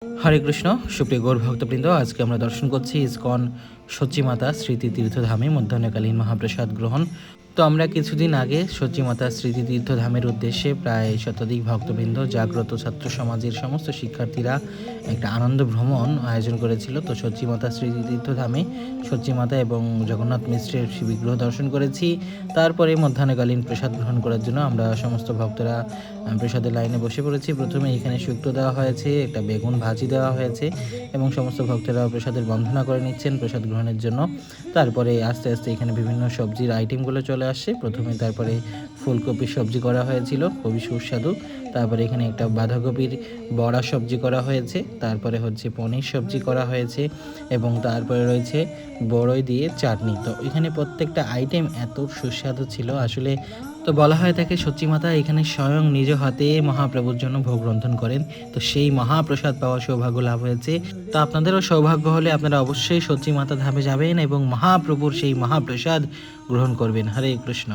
হরে কৃষ্ণ। সুপ্রিয় গৌর ভক্তবৃন্দ, আজকে আমরা দর্শন করছি ইসকন সচ্চিমাতা স্মৃতি তীর্থধামে মধ্যাহ্নকালীন মহাপ্রসাদ গ্রহণ। তো আমরা কিছুদিন আগে সচ্চিমাতা স্মৃতি তীর্থধামের উদ্দেশ্যে প্রায় শতাধিক ভক্তবৃন্দ, জাগ্রত ছাত্র সমাজের সমস্ত শিক্ষার্থীরা একটা আনন্দ ভ্রমণ আয়োজন করেছিল। তো সচ্চিমাতা স্মৃতি তীর্থধামে সচ্চিমাতা এবং জগন্নাথ মিশ্রের বিগ্রহ দর্শন করেছি। তারপরে মধ্যাহ্নকালীন প্রসাদ গ্রহণ করার জন্য আমরা সমস্ত ভক্তরা প্রসাদের লাইনে বসে পড়েছি। প্রথমে এখানে শুক্তো দেওয়া হয়েছে, একটা বেগুন ভাজি দেওয়া হয়েছে এবং সমস্ত ভক্তরা প্রসাদের বন্দনা করে নিচ্ছেন প্রসাদ গ্রহণের জন্য। তারপরে আস্তে আস্তে এখানে বিভিন্ন সবজির আইটেমগুলো চলে আসছে। প্রথমে তারপরে ফুলকপির সবজি করা হয়েছিল, খুবই সুস্বাদু। তারপরে এখানে একটা বাঁধাকপির বড়া সবজি করা হয়েছে, তারপরে হচ্ছে পনির সবজি করা হয়েছে এবং তারপরে রয়েছে বড়ই দিয়ে চাটনি। তো এখানে প্রত্যেকটা আইটেম এত সুস্বাদু ছিল আসলে। তো বলা হয় থাকে সচ্চিমাতা এখানে স্বয়ং নিজ হাতে মহাপ্রভুর জন্য ভোগ রন্ধন করেন। তো সেই মহাপ্রসাদ পাওয়ার সৌভাগ্য লাভ হয়েছে। তো আপনাদেরও সৌভাগ্য হলে আপনারা অবশ্যই সচ্চিমাতা ধামে যাবেন এবং মহাপ্রভুর সেই মহাপ্রসাদ গ্রহণ করবেন। হরে কৃষ্ণ।